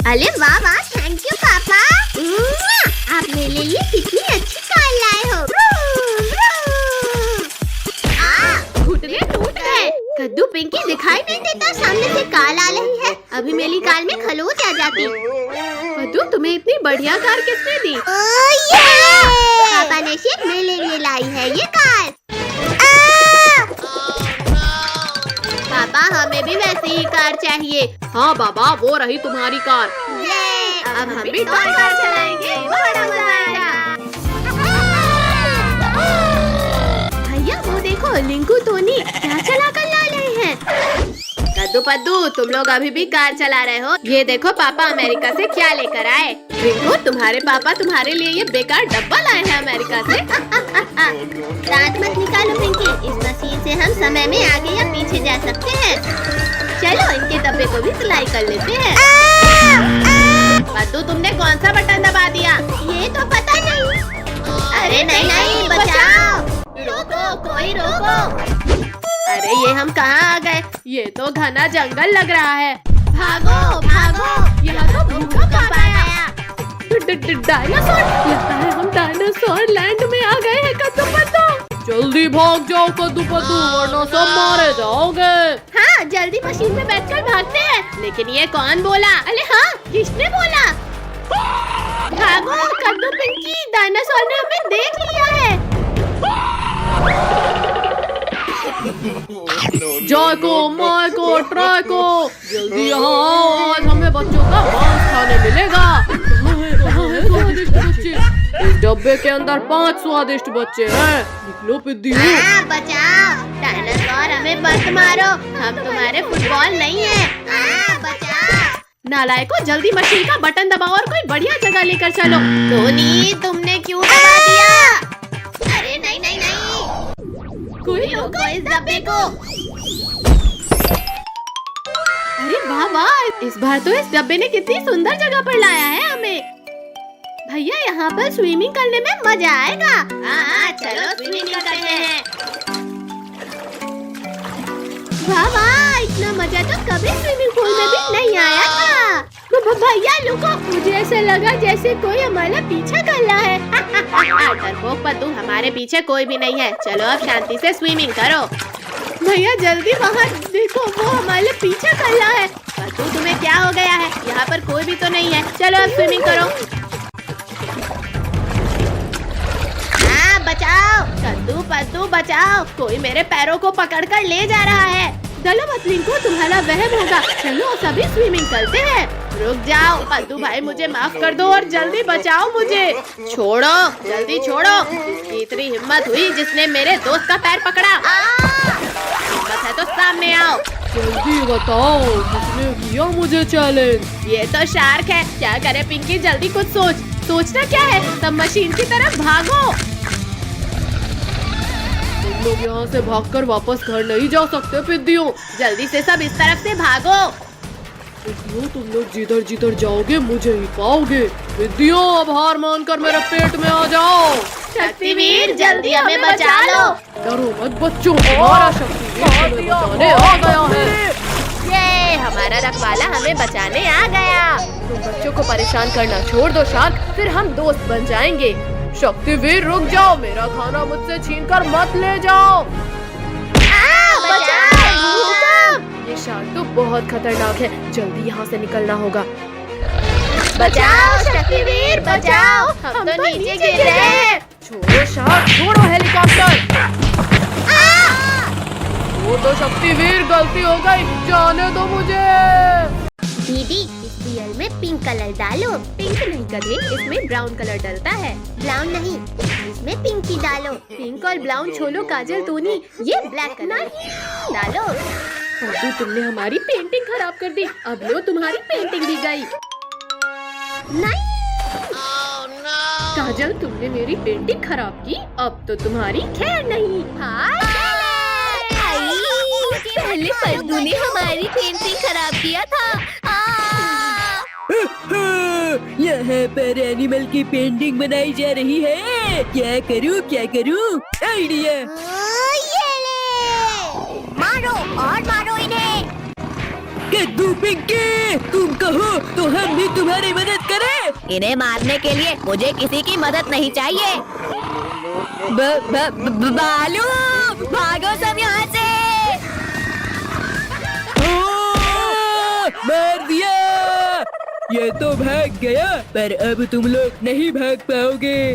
अरे वाह वाह, थैंक यू पापा। आप मेरे लिए कितनी अच्छी कार लाए हो। घुटने टूट गए। कद्दू पिंकी दिखाई नहीं देता, सामने से कार आ रही है। अभी मेरी कार में खरोच आ जाती। कद्दू तुम्हें इतनी बढ़िया कार किसने दी? पापा ने सिर्फ मेरे लिए लाई है ये कार। पापा हमें भी वैसी ही कार चाहिए। हाँ बाबा, वो रही तुम्हारी कार। अब हम भी टॉय कार चलाएंगे, बड़ा मजा आएगा। भैया वो देखो, लिंकू टोनी क्या चला कर ला रहे हैं। कद्दू पद्दू, तुम लोग अभी भी कार चला रहे हो? ये देखो पापा अमेरिका से क्या लेकर आए। रिंकू, तुम्हारे पापा तुम्हारे लिए ये बेकार डब्बा लाए हैं अमेरिका से। दांत मत निकालो पिंकी, इस मशीन से हम समय में आगे या पीछे जा सकते हैं। चलो इनके डब्बे को भी सिलाई कर लेते हैं। पद्दू, तुमने कौन सा बटन दबा दिया? ये तो पता नहीं। अरे नहीं नहीं, बचाओ। रोको, कोई रोको। अरे ये हम कहाँ आ गए? ये तो घना जंगल लग रहा है। भागो भागो, यहाँ तो भूकंप आ गया। डायनासोर, लगता है हम डायनासोर लैंड में आ गए हैं। कद्दू पद्दू जल्दी भाग जाओ कद्दू पद्दू, वरना सब मारे जाओगे। हाँ, जल्दी मशीन में बैठकर भागते हैं। लेकिन ये कौन बोला? अरे हाँ, किसने बोला? भागो कद्दू पिंकी, डायनासोर ने हमें देख लिया है। जाको, माइको, ट्राइको, जल्दी यहाँ आओ, आज हमें बच्चों का मांस खाने मिलेगा। कहाँ है स्वादिष्ट बच्चे? इस डब्बे के अंदर 5 स्वादिष्ट बच्चे हैं। निकलो पिद्दी। बचाओ, डायनासोर हमें मत मारो, हम तुम्हारे फुटबॉल नहीं है। बचाओ। नालायको, जल्दी मशीन का बटन दबाओ और कोई बढ़िया जगह लेकर चलो। टोनी, तुमने क्यों दबा दिया? अरे नहीं नहीं नहीं, कोई रोको इस डब्बे को। अरे वाह वाह, इस बार तो इस डब्बे ने कितनी सुंदर जगह पर लाया है हमें। भैया, यहाँ पर स्विमिंग करने में मजा आएगा। हाँ, चलो स्विमिंग करते हैं। वाह वाह, इतना मजा तो कभी स्विमिंग पूल में भी नहीं आया था। भैया रुको, मुझे ऐसा लगा जैसे कोई हमारा पीछा कर रहा है। डरपोक पद्दू, हमारे पीछे कोई भी नहीं है। चलो अब शांति से स्विमिंग करो। भैया जल्दी वहाँ देखो, वो हमारे पीछे कर रहा है। पद्दू, तुम्हें क्या हो गया है? यहाँ पर कोई भी तो नहीं है। चलो अब स्विमिंग करो। हाँ, बचाओ कद्दू पद्दू बचाओ, कोई मेरे पैरों को पकड़कर ले जा रहा है। चलो मछली को, तुम्हारा वहम होगा। चलो सभी स्विमिंग करते हैं। रुक जाओ पद्दू भाई, मुझे माफ कर दो और जल्दी बचाओ मुझे। छोड़ो, जल्दी छोड़ो। किसकी इतनी हिम्मत हुई जिसने मेरे दोस्त का पैर पकड़ा? हिम्मत है तो सामने आओ। जल्दी बताओ, किसने किया मुझे चैलेंज? ये तो शार्क है। क्या करे पिंकी, जल्दी कुछ सोच। सोचना क्या है, सब मशीन की तरफ भागो। तुम लोग यहाँ से भागकर वापस घर नहीं जा सकते पिद्दियों। जल्दी से सब इस तरफ से भागो। पिद्दियों, तुम लोग जिधर जिधर जाओगे मुझे ही पाओगे। पिद्दियों, अब हार मानकर मेरे पेट में आ जाओ। शक्तिवीर, जल्दी हमें बचा लो। डरो मत बच्चों, हमारा शक्तिवीर तुम्हें बचाने आ गया है। ये हमारा रखवाला हमें बचाने आ गया। तुम बच्चों को परेशान करना छोड़ दो शार्क, फिर हम दोस्त बन जाएंगे। शक्तिवीर रुक जाओ, मेरा खाना मुझसे छीनकर मत ले जाओ। ये शार्क तो बहुत खतरनाक है, जल्दी यहाँ से निकलना होगा। बचाओ शक्तिवीर, बचाओ, हम तो नीचे गिर रहे हैं। छोड़ो शार्क, छोड़ो हेलीकॉप्टर। वो तो शक्तिवीर, गलती हो गई, जाने दो मुझे। दीदी, इस रियल में पिंक कलर डालो। पिंक नहीं गधे, इसमें ब्राउन कलर डलता है। ब्राउन नहीं, इसमें पिंक ही डालो। पिंक और ब्राउन छोड़ो काजल टोनी, ये ब्लैक कलर डालो। पद्दू, तुमने हमारी पेंटिंग खराब कर दी। अब लो, तुम्हारी पेंटिंग भी गई। नहीं। काजल, तुमने मेरी पेंटिंग खराब की, अब तो तुम्हारी खैर नहीं। पहले पद्दू ने हमारी पेंटिंग खराब किया था। यहाँ पर एनिमल की पेंटिंग बनाई जा रही है। क्या करूँ? आइडिया। ये ले। मारो और मारो इन्हें। कद्दू पिंकी, तुम कहो तो हम भी तुम्हारी मदद करें। इन्हें मारने के लिए मुझे किसी की मदद नहीं चाहिए। बालू, भागो सब यहाँ से। मार दिया। ये तो भाग गया, पर अब तुम लोग नहीं भाग पाओगे। ये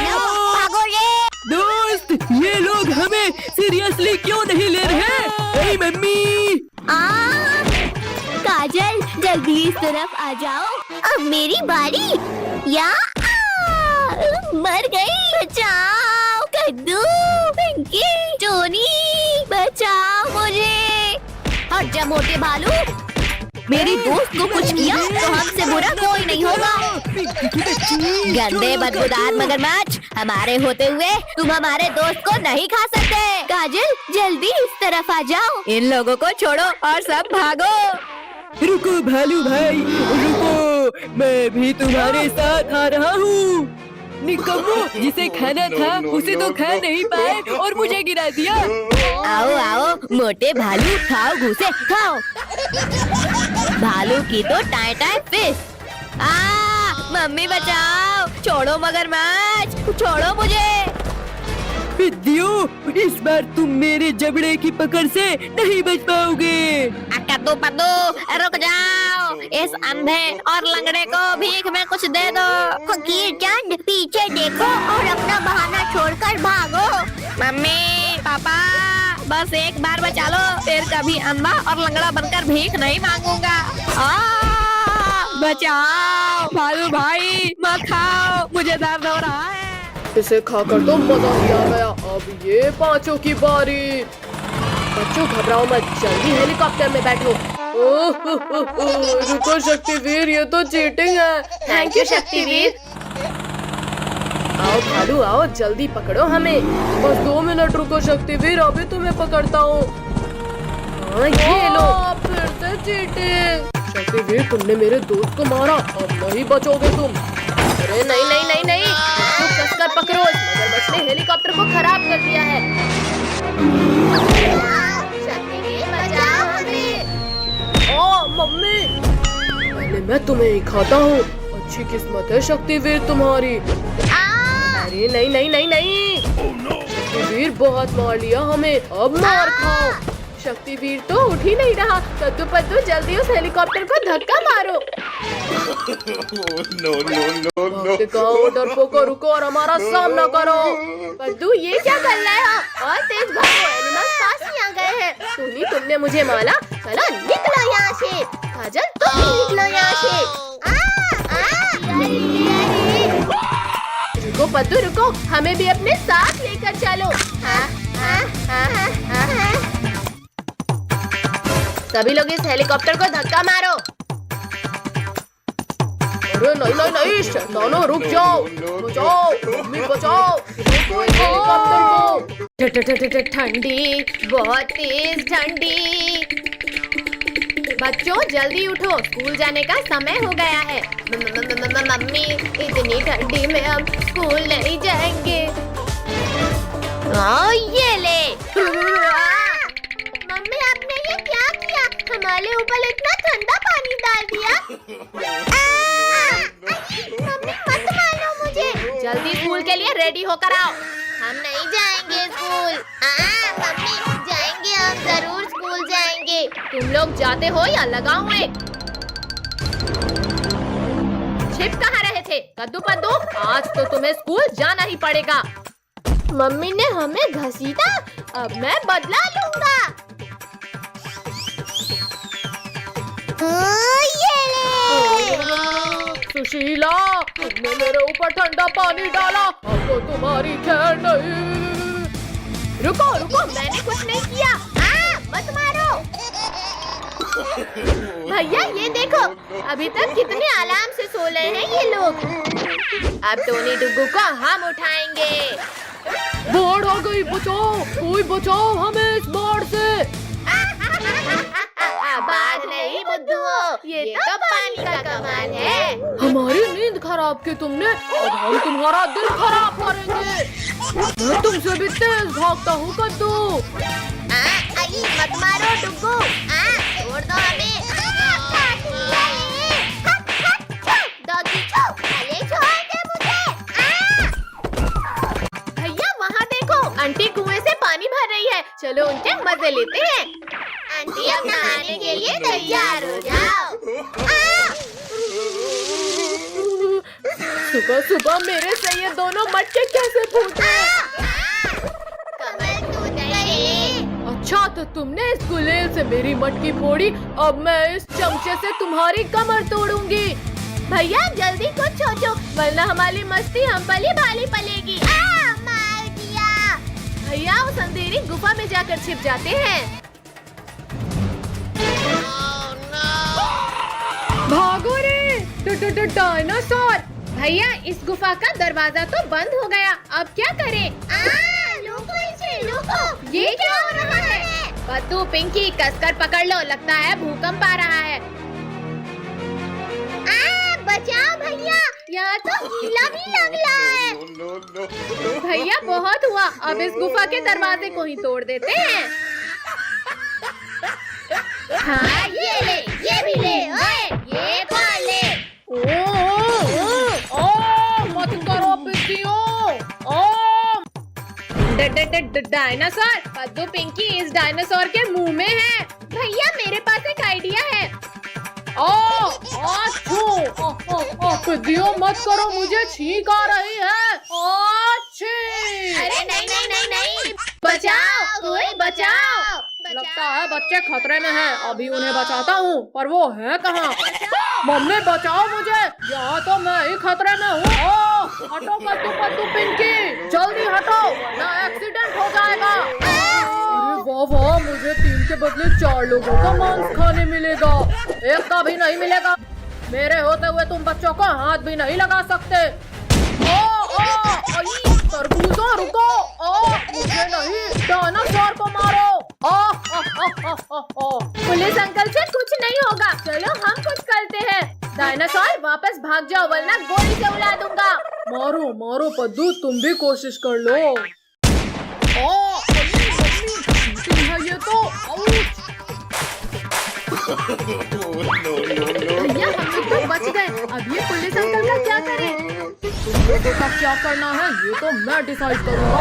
लो, भागो रे। दोस्त, ये लोग हमें सीरियसली क्यों नहीं ले रहे? ए मम्मी, काजल, जल्दी इस तरफ आ जाओ। अब मेरी बारी। या मर गई। बचाओ कद्दू, पिंकी, टोनी, बचाओ मुझे। हट जा मोटे भालू, मेरी दोस्त को कुछ किया तो हमसे बुरा कोई नहीं होगा। गंदे बदबूदार मगरमच्छ, हमारे होते हुए तुम हमारे दोस्त को नहीं खा सकते। काजल, जल्दी इस तरफ आ जाओ। इन लोगों को छोड़ो और सब भागो। रुको भालू भाई, रुको, मैं भी तुम्हारे साथ आ रहा हूँ। निकम्मो, जिसे खाना था उसे तो खा नहीं पाए और मुझे गिरा दिया। आओ आओ मोटे भालू, खाओ घूसे खाओ। भालू की तो टाई टाई फिश। मम्मी बचाओ, छोड़ो मगरमच्छ, छोड़ो मुझे। बिद्दियो, इस बार तुम मेरे जबड़े की पकड़ से नहीं बच पाओगे। कद्दू पद्दू, रुक जाओ। इस अंधे और लंगड़े को भीख में कुछ दे दो। फकीर चंद, पीछे देखो और अपना बहाना छोड़कर भागो। मम्मी, पापा, बस एक बार बचा लो, फिर कभी अंधा और लंगड़ा बनकर भीख नहीं मांगूंगा। बचाओ भालू भाई, मत खाओ, मुझे दर्द हो रहा है। इसे खाकर तो मजा ही आ गया। अब ये पांचों की बारी। बच्चों घबराओ मत, जल्दी हेलीकॉप्टर में बैठो। रुको शक्तिवीर, ये तो चीटिंग है। Thank you Shaktiveer. आओ भालू आओ, जल्दी पकड़ो हमें। बस 2 मिनट रुको शक्तिवीर, अभी तुम्हें पकड़ता हूँ। ये लो। फिर से चीटिंग। शक्तिवीर, तुमने मेरे दोस्त को मारा, अब नहीं बचोगे तुम। अरे नहीं नहीं नहीं नहीं, इसको कसकर पकड़ो। मगरमच्छ ने हेलीकॉप्टर को खराब कर दिया है। शक्तिवीर, बचाओ हमें। ओ मम्मी, पहले मैं तुम्हें ही खाता हूँ। अच्छी किस्मत है शक्तिवीर तुम्हारी। अरे नहीं नहीं नहीं नहीं, शक्तिवीर बहुत मार लिया हमें, अब मार खाओ। शक्तिवीर तो उठ ही नहीं रहा। कद्दू पद्दू, जल्दी उस हेलीकॉप्टर को धक्का मारो। डरपोको, रुको और हमारा सामना करो। पद्दू, ये क्या कर रहे हो? और तेज भागो, एनिमल्स पास ही आ गए हैं। टोनी, तुमने मुझे मारा, चलो निकलो यहाँ से। काजल, तुम भी निकलो यहाँ से। रुको पद्दू, रुको, हमें भी अपने साथ लेकर चलो। सभी लोग इस हेलीकॉप्टर को धक्का मारो। अरे नहीं नहीं नहीं, शैतानों, रुक जाओ। बचाओ मम्मी, बचाओ हेलीकॉप्टर को। ठंडी, बहुत तेज ठंडी। बच्चों जल्दी उठो, स्कूल जाने का समय हो गया है। मम्मी, इतनी ठंडी में हम स्कूल नहीं जाएंगे। ये ले। मम्मी, आपने ये क्या किया? हमारे ऊपर इतना ठंडा पानी डाल दिया। मम्मी, मत मारो मुझे। जल्दी स्कूल के लिए रेडी होकर आओ। हम नहीं जाएंगे स्कूल। मम्मी, जाएंगे, हम जरूर स्कूल जाएंगे। तुम लोग जाते हो या लगाऊं एक? छिप कहाँ रहे थे? कद्दू पद्दू, आज तो तुम्हें स्कूल जाना ही पड़ेगा। मम्मी ने हमें घसीटा, अब मैं बदला लूंगा। ये ले। सुशीला, तुमने मेरे ऊपर ठंडा पानी डाला, अब तो तुम्हारी खैर नहीं। रुको रुको, मैंने कुछ नहीं किया। मत मारो। भैया ये देखो, अभी तक कितने आराम से सो रहे हैं ये लोग। अब टोनी डुग्गू को हम उठाएंगे। बाढ़ आ गई, बचाओ, कोई बचाओ हमें इस बाढ़ से। बाढ़ नहीं बुद्धुओ, ये तो पानी का कमाल है। हमारी नींद खराब की तुमने, अब हम तुम्हारा दिल खराब करेंगे। मैं तुमसे भी तेज भागता हूँ कद्दू। मत मारो डुग्गू। छोड़ दो हमें। डॉगी छो, अरे छोड़ दे मुझे। भैया वहाँ देखो, आंटी कुएं से पानी भर रही है। चलो उनके मजे लेते हैं। आंटी अब नहाने के लिए तैयार हो जाओ। सुबह सुबह मेरे से ये दोनों मटके कैसे फूटे? कमर टूट गई। अच्छा तो तुमने इस गुलेल से मेरी मटकी फोड़ी, अब मैं इस चमचे से तुम्हारी कमर तोड़ूंगी। भैया जल्दी कुछ सोचो, वरना हमारी मस्ती हम पली भाली पलेगी। मार दिया। भैया उस अंधेरी गुफा में जाकर छिप जाते हैं। भागो रे डायनासोर। भैया इस गुफा का दरवाजा तो बंद हो गया, अब क्या करें? लुको इसे, लुको। ये क्या हो रहा है? पद्दू पिंकी कसकर पकड़ लो, लगता है भूकंप आ रहा है। बचाओ भैया, यहाँ तो गीला भी लग रहा है। भैया बहुत हुआ, अब इस गुफा के दरवाजे को ही तोड़ देते हैं। हाँ ये ले, ये भी ले, ओए, ये कौन ले? ओ मत करो पिंकियों। डायनासोर, पद्दू पिंकी इस डायनासोर के मुंह में है। भैया मेरे पास एक आइडिया है। पिंकियों मत करो, मुझे छींक आ रही है। अरे नहीं नहीं नहीं नहीं, बचाओ, कोई बचाओ। लगता है बच्चे खतरे में हैं, अभी उन्हें बचाता हूँ, पर वो है कहाँ? मम्मी बचाओ मुझे, यहाँ तो मैं ही खतरे में हूँ। हटो पद्दू पिंकी, जल्दी हटो वरना एक्सीडेंट हो जाएगा। अरे वाह वाह, मुझे 3 के बदले 4 लोगों का मांस खाने मिलेगा, एक का भी नहीं मिलेगा। मेरे होते हुए तुम बच्चों को हाथ भी नहीं लगा सकते। तरबूजों रुको, मुझे नहीं, डायनासोर को मारो। पुलिस अंकल से कुछ नहीं होगा, चलो हम कुछ करते हैं। डायनासोर वापस भाग जाओ वरना गोली से उड़ा दूंगा। मारो मारो पद्दू, तुम भी कोशिश कर लो। है ये तो। भैया हम लोग तो बच गए, अब ये पुलिस अंकल का क्या करें? तुम लोगों का क्या करना है ये तो मैं डिसाइड करूंगा।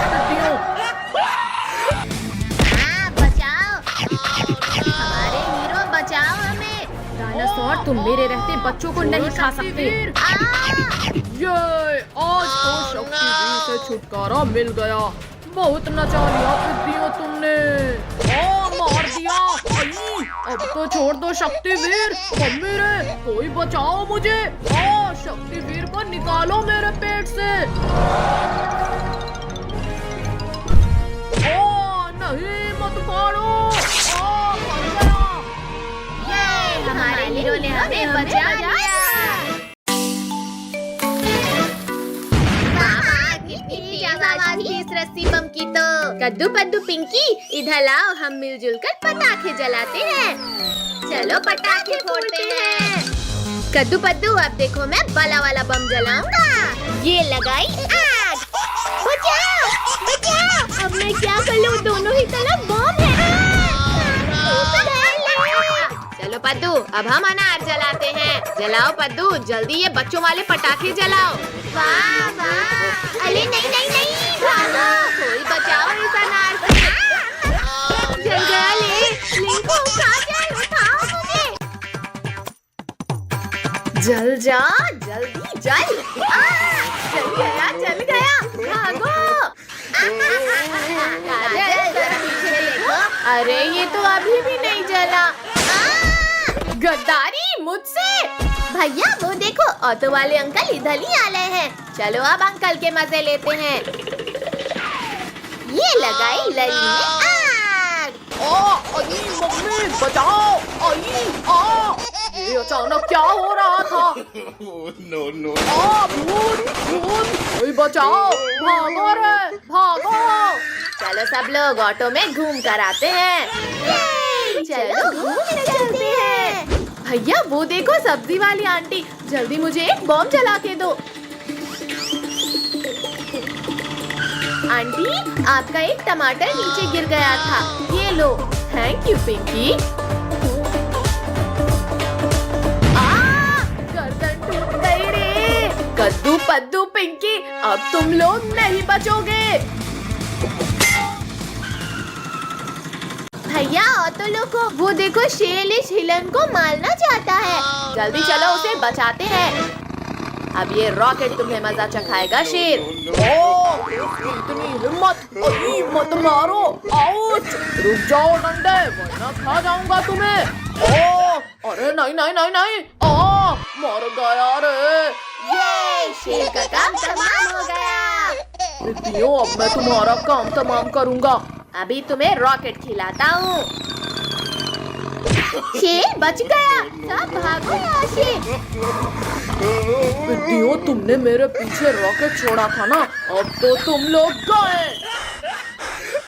बचाओ, हमारे हीरो बचाओ हमें। डायनासोर तुम मेरे रहते बच्चों को नहीं खा सकते। ये आज तो शक्तिवीर से छुटकारा मिल गया, बहुत नचा लिया पिद्दियों तुमने। मार दिया। अब तो छोड़ दो शक्तिवीर, मम्मी रे कोई बचाओ मुझे। शक्तिवीर को निकालो मेरे पेट से। नहीं मत मारो। मर गया। ये हमारे हीरो ने हमें बचा लिया। इस रस्सी बम की तो। कद्दू पद्दू पिंकी इधर लाओ, हम मिलजुल कर पटाखे जलाते हैं। चलो पटाखे फोड़ते हैं। कद्दू पद्दू अब देखो मैं बड़ा वाला बम जलाऊंगा। ये लगाई आग। बचाओ बचाओ, अब मैं क्या कर लूं, दोनों ही तरफ बम है। चलो पद्दू अब हम अनार जलाते हैं। जलाओ पद्दू जल्दी, ये बच्चों वाले पटाखे जलाओ। वाह वाह, अरे नहीं नहीं नहीं, भागो, कोई बचाओ इस अनार से। जल गया लिंको, उठा जाए, उठाओ मुझे। जल जा जल्दी जल। जल गया, भागो। काजल, जरा पीछे देखो। अरे ये तो अभी भी नहीं जला। गद्दारी मुझसे। भैया वो देखो, ऑटो वाले अंकल इधर ही आ रहे हैं। चलो अब अंकल के मजे लेते हैं। ये लगाई लली में आग। मम्मी बचाओ। ये अचानक क्या हो रहा था? भूत भूत, कोई बचाओ, भागो रे भागो। चलो सब लोग ऑटो में घूम कर आते हैं। चलो घूम कर चलते हैं। भैया वो देखो सब्जी वाली आंटी, जल्दी मुझे एक बम जला के दो। आंटी आपका एक टमाटर नीचे गिर गया था, ये लो। Thank you Pinky. गर्दन टूट गई रे। कद्दू पद्दू पिंकी, अब तुम लोग नहीं बचोगे। भैया ऑटो लोको, वो देखो शेर इस हिलन को मारना चाहता है। जल्दी चलो उसे बचाते हैं। अब ये रॉकेट तुम्हें मजा चखाएगा शेर। इतनी हिम्मत, मत मारो। आउच! रुक जाओ डंडे, वरना खा जाऊंगा तुम्हें। अरे नहीं नहीं नहीं नहीं, मर गया रे। ये शेर का काम तमाम हो गया। पितियों, अब मैं तुम्हारा काम तमाम करूंगा। अभी तुम्हें रॉकेट खिलाता हूँ। शेर बच गया। सब भागो यहाँ से। पितियों, तुमने मेरे पीछे रॉकेट छोड़ा था ना, अब तो तुम लोग गए।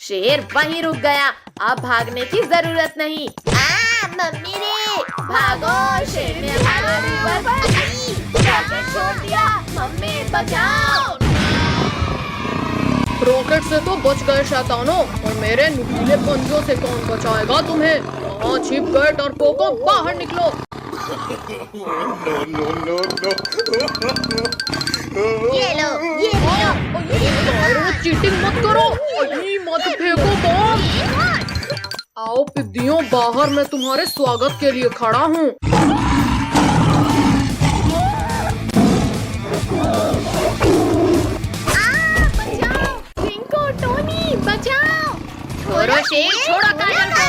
शेर वहीं रुक गया, अब भागने की जरूरत नहीं। मम्मी रे, भागो, शेर ने हमारे ऊपर रॉकेट छोड़ दिया। मम्मी बचाओ। रॉकेट से तो बच गए शैतानों, और मेरे नुकीले पंजों से कौन बचाएगा तुम्हें? वहाँ छिप गए डरपोकों, बाहर निकलो। ये लो। चीटिंग मत करो, मत फेंको बॉम्ब। आओ पिद्दियों, बाहर मैं तुम्हारे स्वागत के लिए खड़ा हूँ। बचाओ। छोड़ो शेर, छोड़ो काजल को।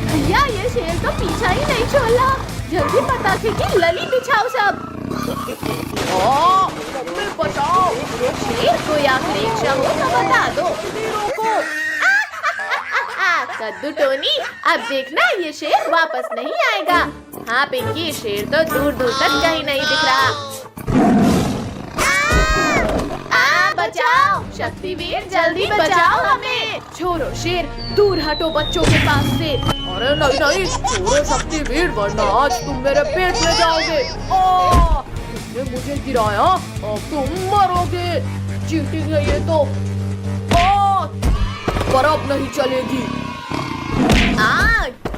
भैया, ये शेर तो पीछा ही नहीं छोड़ा। जल्दी पटाखे की लली बिछाओ सब। बचाओ। शेर कोई आखिरी इच्छा हो तो बता दो। रोको। कद्दू टोनी, अब देखना ये शेर वापस नहीं आएगा। हाँ पिंकी, शेर तो दूर दूर तक कहीं नहीं दिख रहा। बचाओ शक्तिवीर, जल्दी बचाओ हमें। छोड़ो शेर, दूर हटो बच्चों के पास से। अरे नहीं नहीं, छोड़ो शक्तिवीर, वरना आज तुम मेरे पेट में जाओगे। तुमने मुझे गिराया, अब तुम मरोगे। चीटिंग है ये तो। पर अब नहीं चलेगी।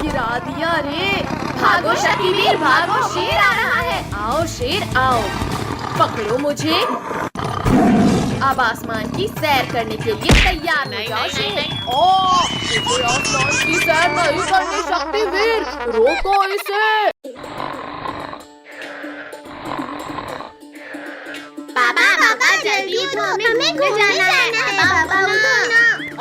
गिरा दिया रे। भागो शक्तिवीर, भागो, शेर आ रहा है। आओ शेर आओ, पकड़ो मुझे। अब आसमान की सैर करने के लिए तैयार हो जाओ शेर। मुझे आसमान की सैर नहीं करनी शक्तिवीर, रोको इसे। पापा जल्दी उठो, हमें घूमने जाना है। पापा उठो।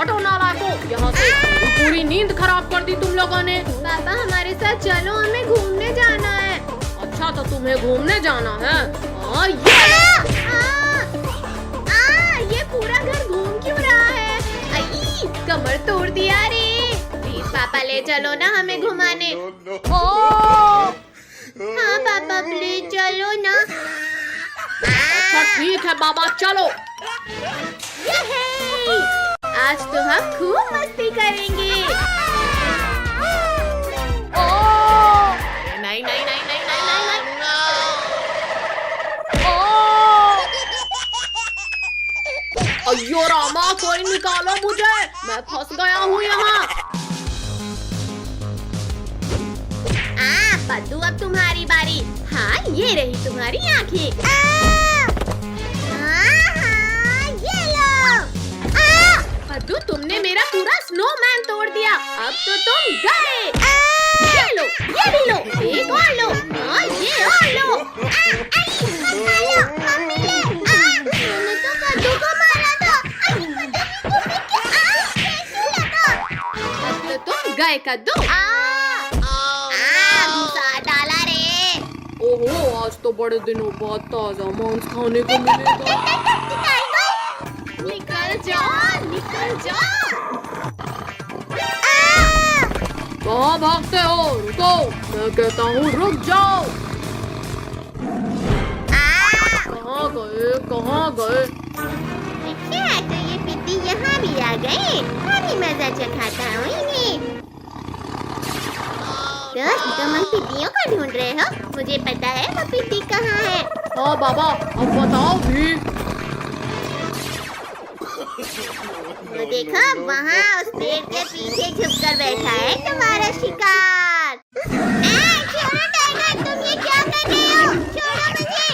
हटो नालायकों, यहाँ से। पूरी नींद खराब कर दी तुम लोगों ने। पापा हमारे साथ चलो, हमें घूमने जाना है। अच्छा तो तुम्हें घूमने जाना है। ये पूरा घर घूम क्यों रहा है? आई, कमर तोड़ दिया रे। प्लीज पापा ले चलो ना हमें घुमाने। हाँ पापा प्लीज चलो ना। अच्छा ठीक है बाबा, चलो। आज तो हम खूब मस्ती करेंगे। नहीं नहीं नहीं नहीं नहीं नहीं अयो रामा, कोई निकालो मुझे, मैं फंस गया हूँ यहाँ। पद्दू अब तुम्हारी बारी। हाँ ये रही तुम्हारी आँखें। ये लो। पद्दू तुमने मेरा पूरा स्नोमैन तोड़ दिया, अब तो तुम गए। ये लो, ये भी लो, एक और लो, ये और लो। मैंने तो कद्दू को मारा था। अब तो तुम गए कद्दू। घुसा डाला रे। ओहो, आज तो बड़े दिनों बाद ताजा मांस खाने को मिलेगा। निकल जाओ, निकल जाओ। कहाँ भागते हो? रुको, मैं कहता हूँ रुक जाओ। कहाँ गए, कहाँ गए? अच्छा तो ये पिद्दी यहाँ भी आ गए। अभी मजा चखाता हूँ इन्हें। दोस्त तुम उन पिद्दियों को ढूंढ रहे हो? मुझे पता है वो पिद्दी कहाँ है। हाँ बाबा, अब बताओ भी। वो देखो वहाँ उस पेड़ के पीछे छुपकर बैठा है तुम्हारा शिकार। छोड़ो टाइगर, तुम ये क्या कर रहे हो? छोड़ो मुझे।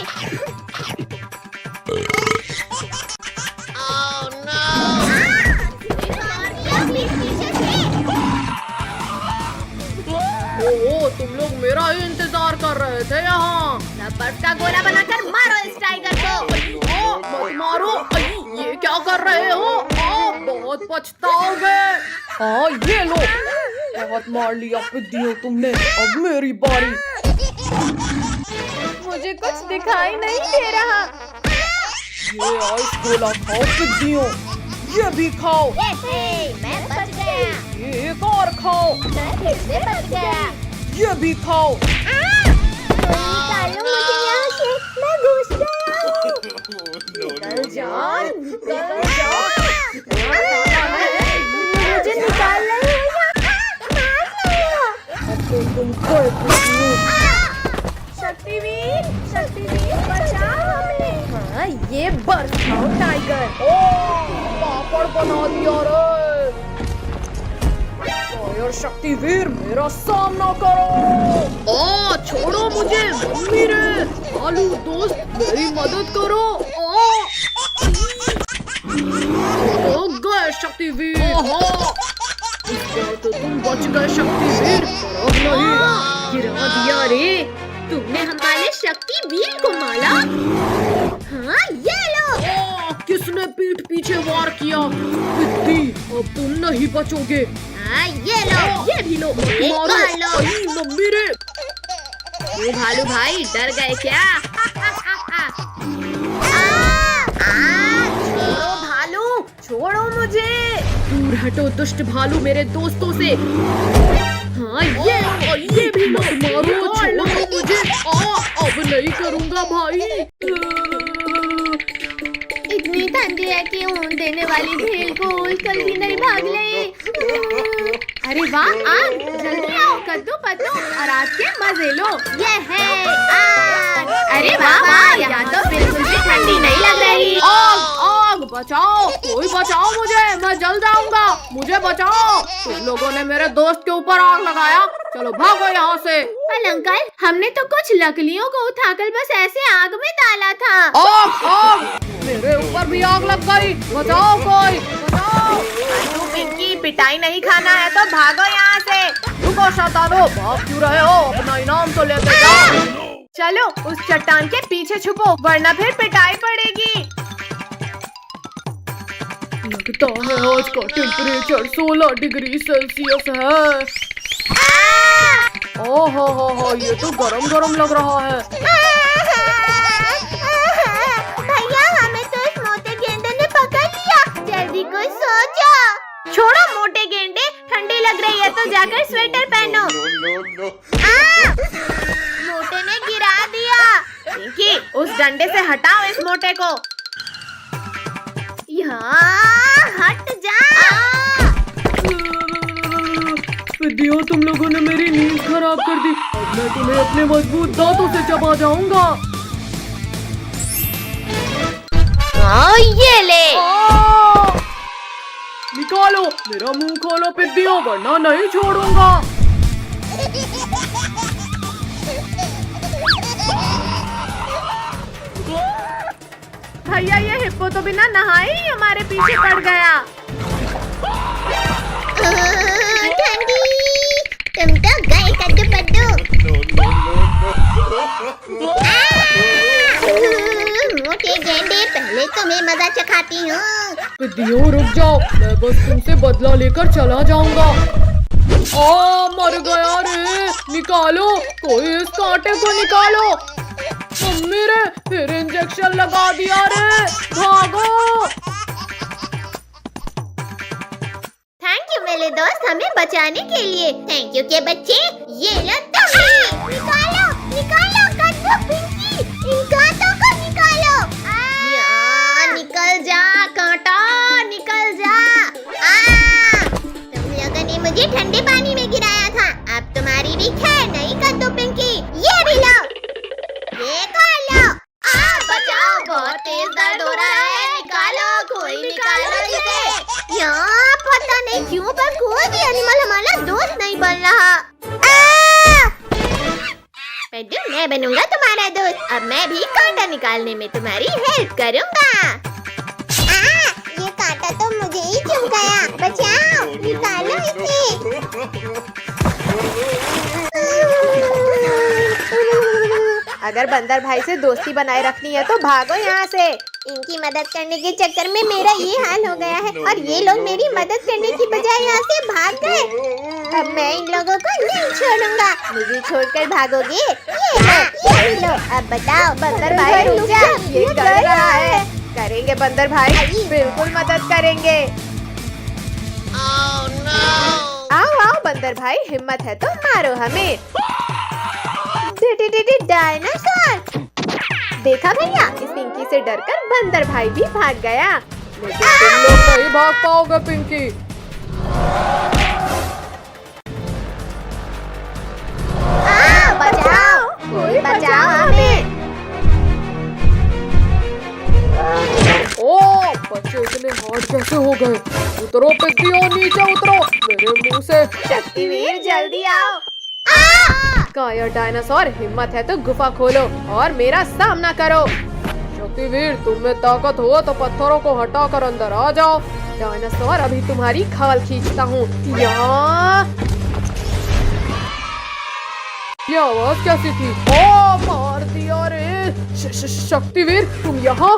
ओह, तुम लोग मेरा ही इंतजार कर रहे थे यहाँ। सब बर्फ का गोला बनाकर मारो इस टाइगर को। मत मारो, ये क्या कर रहे हो? बहुत पछताओगे। हाँ, ये लो, बहुत मार लिया पिद्दियों तुमने। अब मेरी बारी। मुझे कुछ दिखाई नहीं दे रहा। ये आइस गोला खाओ पिद्दियों, ये भी खाओ। मैं बच गया। ये एक और खाओ, मैं फिर से बच गया। ये भी खाओ। निकालो मुझे यहाँ से, मैं घुस गया हूँ। निकल जाओ, निकल जाओ। मुझे निकाल रहे हो या अब तो तुम गए पिद्दियों। शक्तिवीर, शक्तिवीर बचाओ हमें। हाँ, ये बर्फ खाओ टाइगर। पापड़ बना दिया रे। फायर शक्तिवीर, मेरा सामना करो। छोड़ो मुझे मम्मी रे। आलू दोस्त, मेरी मदद करो। गए शक्तिवीर। इस बार तो तुम बच गए शक्तिवीर, पर अब नहीं। गिरा दिया रे, तुमने हमारे शक्तिवीर को मारा। हाँ, ये लो। किसने पीठ पीछे वार किया? पिद्दी, अब तुम नहीं बचोगे। हाँ, ये लो, ये भी लो, एक मारो। बार लो। आई मम्मी रे। ये भालू भाई डर गए क्या? छोड़ो भालू, छोड़ो मुझे। दूर हटो दुष्ट भालू मेरे दोस्तों से। हाँ, ये भी मत मारो, छोड़ो मुझे। अब नहीं करूँगा भाई। इतनी ठंडी है कि ऊन देने वाली भेल को उछल भी नहीं भाग ले। अरे वाह, आग, जल्दी आओ, कद्दू पत्तू और आग के मजे लो। ये है आग। अरे वाह वाह, यहाँ तो बिल्कुल भी ठंडी नहीं लग रही। आग, आग, बचाओ, कोई बचाओ मुझे, मैं जल जाऊंगा, मुझे बचाओ। तुम लोगों ने मेरे दोस्त के ऊपर आग लगाया, चलो भागो यहाँ से। अंकल, हमने तो कुछ लकड़ियों को उठाकर बस ऐसे आग में डाला था। आग, आग, मेरे ऊपर भी आग लग गई, बचाओ कोई, बचाओ। पिंकी, पिटाई नहीं खाना है तो भागो यहाँ से। रुको शैतानो, भाग क्यों रहे हो? अपना इनाम तो लेके जाओ। चलो उस चट्टान के पीछे छुपो, वरना फिर पिटाई पड़ेगी। लगता है आज का टेम्परेचर 16 डिग्री सेल्सियस है। ओहो हो, ये तो गरम गरम लग रहा है। भैया, हमें तो इस मोटे गेंडे ने पकड़ लिया। जल्दी कोई सो जाओ। छोड़ो मोटे गेंडे, ठंडी लग रही है तो जाकर स्वेटर पहनो। मोटे ने गिरा दिया। पिंकी, उस डंडे से हटाओ इस मोटे को। यहाँ हट जा। पिद्दियों, तुम लोगों ने मेरी नींद खराब कर दी। अब मैं तुम्हें अपने मजबूत दांतों से चबा जाऊंगा। ये ले। निकालो, मेरा मुंह खोलो पिद्दियों, वरना नहीं छोड़ूंगा। भैया, ये हिप्पो तो बिना नहाए ही हमारे पीछे पड़ गया। ठंडी, तुम तो गए कद्दू पद्दू। मोटे गेंडे, पहले तुम्हें मजा चखाती हूँ। पिद्दियों, रुक जाओ, मैं बस तुमसे बदला लेकर चला जाऊंगा। मर गया रे, निकालो, कोई इस कांटे को निकालो। मम्मी रे, फिर इंजेक्शन लगा दिया रे, भागो। थैंक यू मेरे दोस्त, हमें बचाने के लिए। थैंक यू के बच्चे, ये लो तुम्हें। निकालो, निकालो कद्दू पिंकी, इन कांटों को निकालो। निकल जा कांटा, निकल जा। तुम लोगों ने मुझे ठंडे पानी में गिराया था, अब तुम्हारी भी खैर नहीं कद्दू पिंकी। ये भी लो, ये खा लो। बचाओ, बहुत तेज दर्द हो रहा है, निकालो, कोई निकालो। रहा। पद्दू, मैं बनूंगा तुम्हारा दोस्त। अब मैं भी कांटा निकालने में तुम्हारी हेल्प करूंगा। ये कांटा तो मुझे ही चुभ गया। बचाओ, निकालो इसे। अगर बंदर भाई से दोस्ती बनाए रखनी है तो भागो यहाँ से। इनकी मदद करने के चक्कर में मेरा ये हाल हो गया है और ये लोग मेरी मदद करने की बजाय यहाँ से भाग गए। अब मैं इन लोगों को नहीं छोड़ूंगा। मुझे छोड़कर भागोगे? ये लो। अब बताओ बंदर भाई रुक जा, ये कर रहा है। करेंगे बंदर भाई, बिल्कुल मदद करेंगे। आओ आओ बंदर भाई, हिम्मत है तो मारो हमें। डायनासोर! देखा भैया, इस पिंकी से डरकर बंदर भाई भी भाग गया। लेकिन तुम लोग नहीं भाग पाओगे पिंकी। बचाओ, कोई बचाओ हमें। ओ बच्चे इतने हार्ड कैसे हो गए? उतरो पिग्गी और नीचे उतरो मेरे मुंह से। शक्तिवीर जल्दी आओ। कायर डायनासोर, हिम्मत है तो गुफा खोलो और मेरा सामना करो। शक्तिवीर, तुम में ताकत हो तो पत्थरों को हटाकर अंदर आ जाओ। डायनासोर, अभी तुम्हारी खाल खींचता हूँ। ये आवाज कैसी थी? ओ मार दिया रे। शक्तिवीर, तुम यहाँ?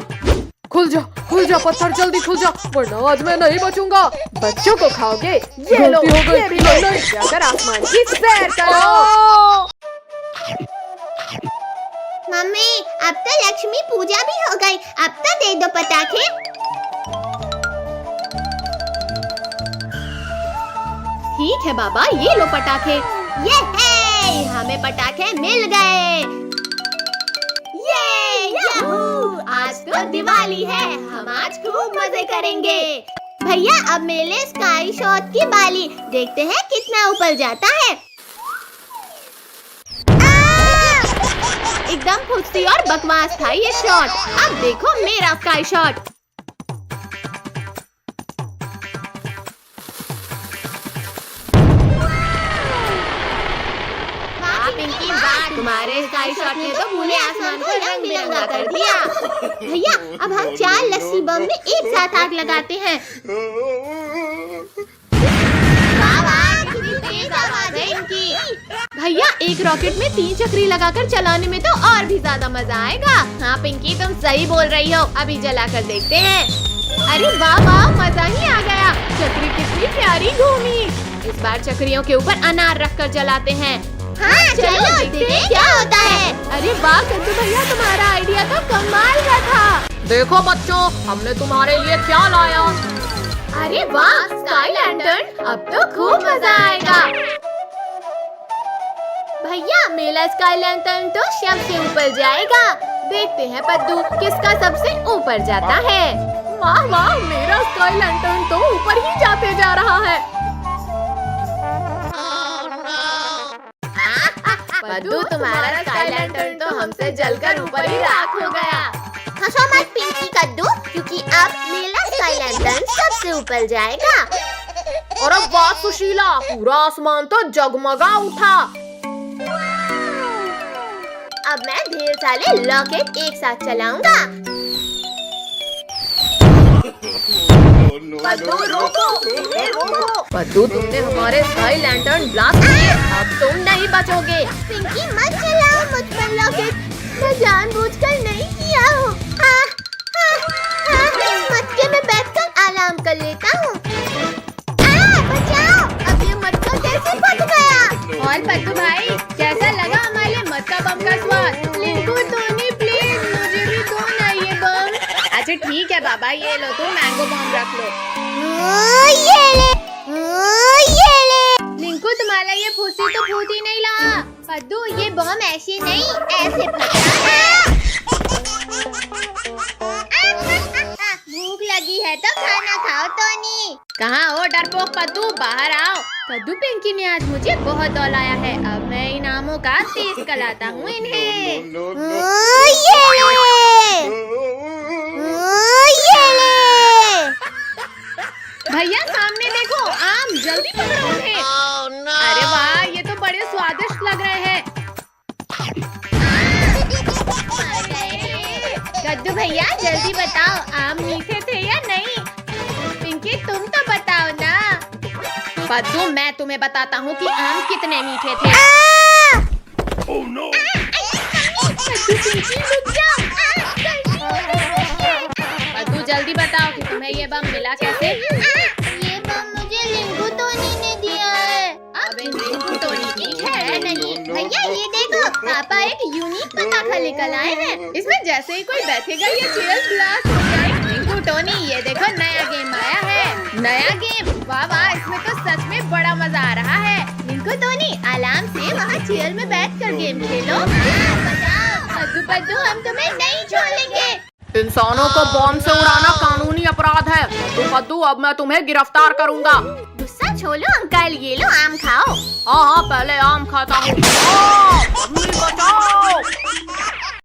खुल जा पत्थर, जल्दी खुल जा, वरना आज मैं नहीं बचूंगा। बच्चों को खाओगे? ये लो, गलती हो गई। ये भी लो। नहीं। जाकर आसमान की सैर करो। मम्मी, अब तो लक्ष्मी पूजा भी हो गई। अब तो दे दो पटाखे। ठीक है बाबा, ये लो पटाखे। ये है, हमें पटाखे मिल गए। ये याहू! आज तो दिवाली है, हम आज खूब मजे करेंगे। भैया, अब मेले स्काई शॉट की बाली देखते हैं कितना ऊपर जाता है। एकदम फुर्ती और बकवास था ये शॉट। अब देखो मेरा स्काई शॉट। पिंकी, वाह, तुम्हारे स्काई शॉट ने तो पूरे आसमान को रंग बिरंगा कर दिया। भैया, अब हम 4 लस्सी बम में एक साथ आग लगाते हैं। वाह वाह, कितनी तेज आवाज है इनकी। भैया, एक रॉकेट में 3 चक्री लगाकर चलाने में तो और भी ज्यादा मजा आएगा। हाँ पिंकी, तुम सही बोल रही हो। अभी जलाकर देखते हैं। अरे वाह वाह, मजा ही आ गया। चक्री कितनी प्यारी घूमी। इस बार चक्रियों के ऊपर अनार रखकर जलाते हैं। हाँ, चलो देखते हैं क्या होता है। अरे वाह कद्दू भैया, तुम्हारा आइडिया तो कमाल का था। देखो बच्चों, हमने तुम्हारे लिए क्या लाया। अरे वाह, स्काई लैंटर्न, अब तो खूब मजा आएगा। भैया, मेरा स्काई लैंटर्न तो सबसे ऊपर जाएगा। देखते हैं पद्दू, किसका सबसे ऊपर जाता है। वाह वाह, मेरा स्काई लैंटर्न तो ऊपर ही जाते जा रहा है। पद्दू, तुम्हारा स्काई लैंटर्न तो हमसे जलकर ऊपर ही राख हो गया। हंसो मत पिंकी कद्दू, क्योंकि अब मेरा स्काई लैंटर्न सबसे ऊपर जाएगा। और वाह सुशीला, पूरा आसमान तो जगमगा उठा। अब मैं ढेर सारे रॉकेट एक साथ चलाऊंगा। पद्दू रुको, रुको। पद्दू, तुमने हमारे स्काई लैंटर्न ब्लास्ट किए, अब तुम नहीं बचोगे। पिंकी, मत चलाओ मुझ पर रॉकेट। मैं जानबूझकर नहीं किया हूँ। इस मटके में बैठकर आराम कर लेता हूँ। बचाओ! अब ये मटका कैसे फट गया? और पद्दू भाई, कैसा लगा हमारे मटका बम का स्वाद? लिंकू, टोनी, प्लीज मुझे भी दो ना ये बम। अच्छा ठीक है बाबा, ये लो, तुम मैंगो बम रख लो। ये ले। लिंकू, तुम्हारा ये फुर्सी तो फूट ही नहीं रहा। पद्दू, ये बम ऐसे नहीं, ऐसे फटता है। भूख लगी है तो खाना खाओ टोनी। कहाँ हो डरपोक पद्दू, बाहर आओ। कद्दू, पिंकी ने आज मुझे बहुत दौलाया है। अब मैं इनामों का टेस्ट कराता हूँ इन्हें। ये ले। भैया सामने देखो, आम, जल्दी पकड़ो उन्हें। अरे वाह, स्वादिष्ट लग रहे हैं। कद्दू भैया जल्दी बताओ, आम मीठे थे या नहीं? पिंकी तुम तो बताओ ना। कद्दू मैं तुम्हें बताता हूँ कि आम कितने मीठे थे। कद्दू पिंकी रुक जाओ। कद्दू जल्दी बताओ कि तुम्हें ये बम मिला कैसे? ये बम मुझे रिंकू टोनी ने दिया है। अब इन रिंकू टोनी की है नहीं भैया, ये देखो पापा एक यूनिक पटाखा लेकर आए हैं। इसमें जैसे ही कोई बैठेगा ये चेयर ब्लास्ट हो जाएगी। रिंकू टोनी ये देखो नया गेम आया है। नया गेम, वाह वाह, इसमें तो सच में बड़ा मजा आ रहा है। रिंकू टोनी आराम से वहाँ चेयर में बैठकर गेम खेलो। कद्दू पद्दू हम तुम्हें नहीं छोड़ेंगे। इंसानों को बॉम्ब से उड़ाना कानूनी अपराध है। तो कद्दू अब मैं तुम्हें गिरफ्तार करूंगा। गुस्सा छोड़ो अंकल, ये लो आम खाओ। हाँ हाँ, पहले आम खाता हूँ।